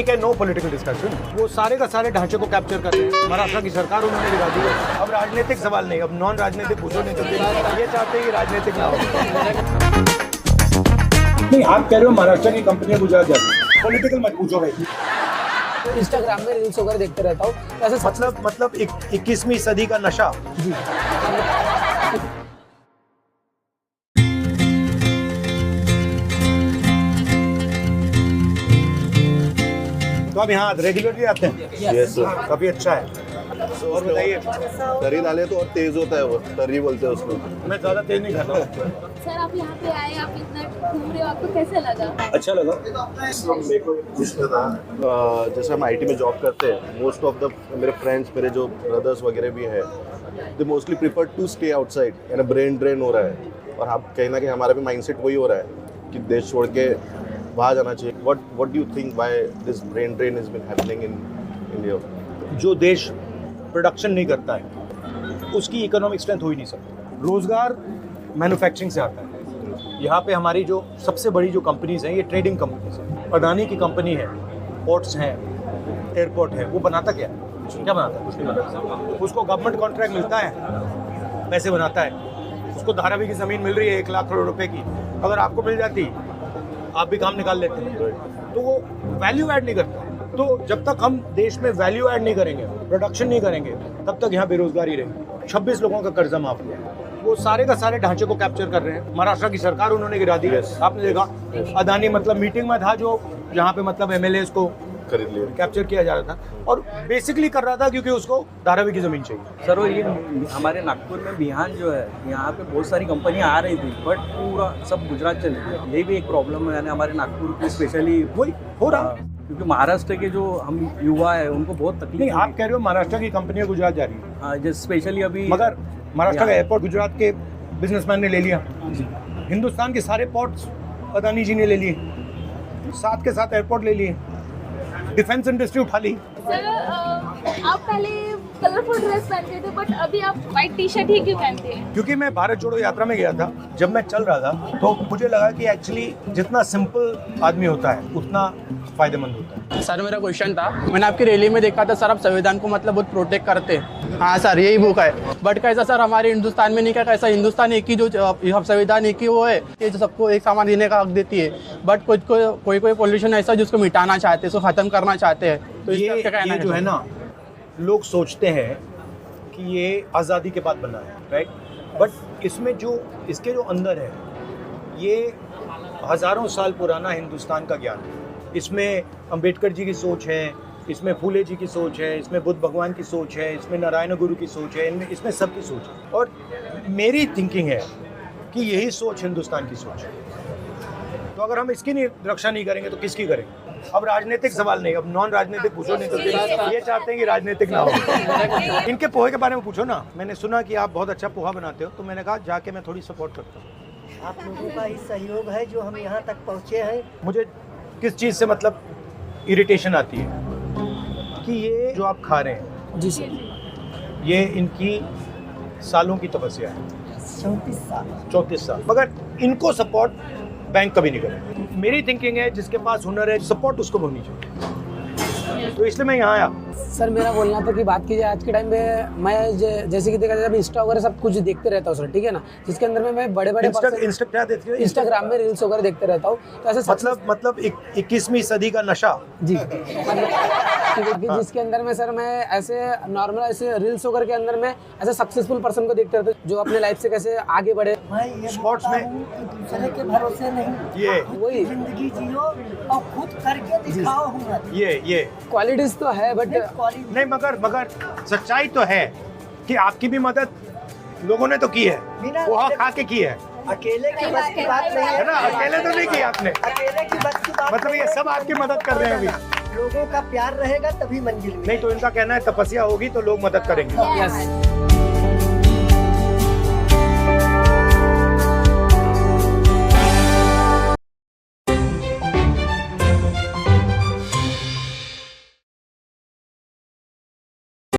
ठीक है, no political discussion, वो सारे का सारे ढांचे को कैप्चर कर रहे हैं। महाराष्ट्र की सरकार उन्होंने गिरा दी है। अब राजनीतिक सवाल नहीं, अब नॉन राजनीतिक पूछो, नहीं तो ये चाहते हैं कि राजनीतिक ना हो। नहीं, आप कह रहे हो महाराष्ट्र की कंपनियां गुजरात जाती, पॉलिटिकल मत पूछो भाई। इंस्टाग्राम में रील्स वगैरह देखते रहता हूँ, ऐसे मतलब 21वीं सदी का नशा। जी। तो आप यहाँ रेगुलरली आते हैं? Yes sir. काफी अच्छा है। और बताइए। तरी डाले तो और तेज होता है, वो तरी बोलते हैं उसको। मैं ज्यादा तेज नहीं खाता हूँ। सर आप यहाँ पे आए, आप इतना घूम रहे हो, आपको कैसे लगा? अच्छा लगा। जैसे हम आईटी में जॉब करते हैं, मोस्ट ऑफ द मेरे फ्रेंड्स, मेरे जो ब्रदर्स वगैरह भी हैं, they mostly prefer to stay outside, यानी ब्रेन ड्रेन हो रहा है। और आप कहीं ना कहीं हमारा भी माइंडसेट वही हो रहा है कि देश छोड़ के बाहर जाना चाहिए। What do you think why this brain drain is been happening in India? जो देश प्रोडक्शन नहीं करता है उसकी इकोनॉमिक स्ट्रेंथ हो ही नहीं सकती। रोजगार मैन्युफैक्चरिंग से आता है। यहाँ पे हमारी जो सबसे बड़ी जो कंपनीज हैं, ये ट्रेडिंग कंपनीज हैं। अडानी की कंपनी है, पोर्ट्स हैं, एयरपोर्ट है, वो बनाता क्या है? क्या बनाता है? कुछ नहीं बनाता। उसको गवर्नमेंट कॉन्ट्रैक्ट मिलता है, पैसे बनाता है। उसको धारावी की ज़मीन मिल रही है 1 लाख करोड़ रुपए की, अगर आपको मिल जाती आप भी काम निकाल लेते हैं। तो वो वैल्यू ऐड नहीं करता। तो जब तक हम देश में वैल्यू ऐड नहीं करेंगे, प्रोडक्शन नहीं करेंगे, तब तक यहाँ बेरोजगारी रहेगी। 26 लोगों का कर्जा माफ हुआ, वो सारे का सारे ढांचे को कैप्चर कर रहे हैं। महाराष्ट्र की सरकार उन्होंने गिरा दी है। आपने देखा अदानी मतलब मीटिंग में था, जो जहाँ पे मतलब एमएलए को खरीद लिया, कैप्चर किया जा रहा था, और बेसिकली कर रहा था क्योंकि उसको धारावी की जमीन चाहिए। सर, ये हमारे नागपुर में बिहान जो है, यहाँ पे बहुत सारी कंपनियां आ रही थी, बट पूरा सब गुजरात चले गए। ये भी एक प्रॉब्लम है, यानी हमारे नागपुर की स्पेशली वही हो रहा है। क्योंकि महाराष्ट्र के जो हम युवा है उनको बहुत तकलीफ नहीं, आप कह रहे हो महाराष्ट्र की कंपनियां गुजरात जा रही है। हाँ, जैसे स्पेशली अभी मगर महाराष्ट्र का एयरपोर्ट गुजरात के बिजनेसमैन ने ले लिया। हिंदुस्तान के सारे पोर्ट्स अदानी जी ने ले लिए, साथ के साथ एयरपोर्ट ले लिए, डिफेंस इंडस्ट्री उठा ली। सर आप पहले कलरफुल ड्रेस पहनते थे, बट अभी आप व्हाइट टी शर्ट ही क्यों पहनते हैं? क्योंकि मैं भारत जोड़ो यात्रा में गया था, जब मैं चल रहा था तो मुझे लगा कि एक्चुअली जितना सिंपल आदमी होता है उतना फायदेमंद होता है। सर मेरा क्वेश्चन था, मैंने आपकी रैली में देखा था सर, आप संविधान को मतलब बहुत प्रोटेक्ट करते हैं। हाँ सर, यही बुक है, बट कैसा सर हमारे हिंदुस्तान में नहीं क्या, कैसा हिंदुस्तान एक ही जो संविधान एक ही वो है, ये जो सबको एक सामान देने का हक देती है, बट कोई पॉल्यूशन ऐसा जिसको मिटाना चाहते हैं, उसको खत्म करना चाहते हैं। तो ये जो है ना, लोग सोचते हैं कि ये आज़ादी के बाद बना है, राइट, बट इसमें जो इसके जो अंदर है, ये हज़ारों साल पुराना हिंदुस्तान का ज्ञान है। इसमें अंबेडकर जी की सोच है, इसमें फूले जी की सोच है, इसमें बुद्ध भगवान की सोच है, इसमें नारायण गुरु की सोच है, इसमें सबकी सोच है। और मेरी थिंकिंग है कि यही सोच हिंदुस्तान की सोच है। तो अगर हम इसकी रक्षा नहीं करेंगे तो किसकी करेंगे? अब राजनीतिक सवाल नहीं, अब नॉन राजनीतिक पूछो, नहीं तो ये चाहते हैं कि राजनीतिक ना हो। इनके पोहे के बारे में पूछो ना। मैंने सुना कि आप बहुत अच्छा पोहा बनाते हो, तो मैंने कहा जाके मैं थोड़ी सपोर्ट करता हूँ। आप लोगों का ही सहयोग है जो हम यहाँ तक पहुँचे हैं। मुझे किस चीज़ से मतलब इरिटेशन आती है कि ये जो आप खा रहे हैं, जी सर, ये इनकी सालों की तपस्या है, 34 साल, मगर इनको सपोर्ट बैंक कभी नहीं करेगा। मेरी थिंकिंग है जिसके पास हुनर है, सपोर्ट उसको होनी चाहिए। तो इसलिए मैं यहाँ आया। सर मेरा बोलना था कि बात की जाए आज के टाइम में, मैं जैसे कि देखा जाए इंस्टा वगैरह सब कुछ देखते रहता हूँ सर, ठीक है ना, जिसके अंदर में मैं बड़े क्या देखते हो? इंस्टाग्राम में रील्स वगैरह देखते रहता हूँ। तो ऐसे मतलब 21वीं सदी का नशा। जी, जिसके अंदर में सर मैं ऐसे नॉर्मल ऐसे रील्स वगैरह के अंदर में ऐसे सक्सेसफुल पर्सन को देखते रहता हूँ, जो अपने लाइफ से कैसे आगे बढ़े। स्पोर्ट्स में दूसरे के भरोसे नहीं, ये वही जिंदगी जियो और खुद करके दिखाओ हुनर। ये क्वालिटीज तो है, बट नहीं, मगर सच्चाई तो है कि आपकी भी मदद लोगों ने तो की है, पोहा खा के की है। अकेले की बस की बात नहीं है ना, अकेले तो नहीं की आपने, अकेले की बस की बात मतलब ये सब आपकी मदद कर रहे हैं अभी। लोगों का प्यार रहेगा तभी मंजिल नहीं तो इनका कहना है तपस्या होगी तो लोग मदद करेंगे। यस।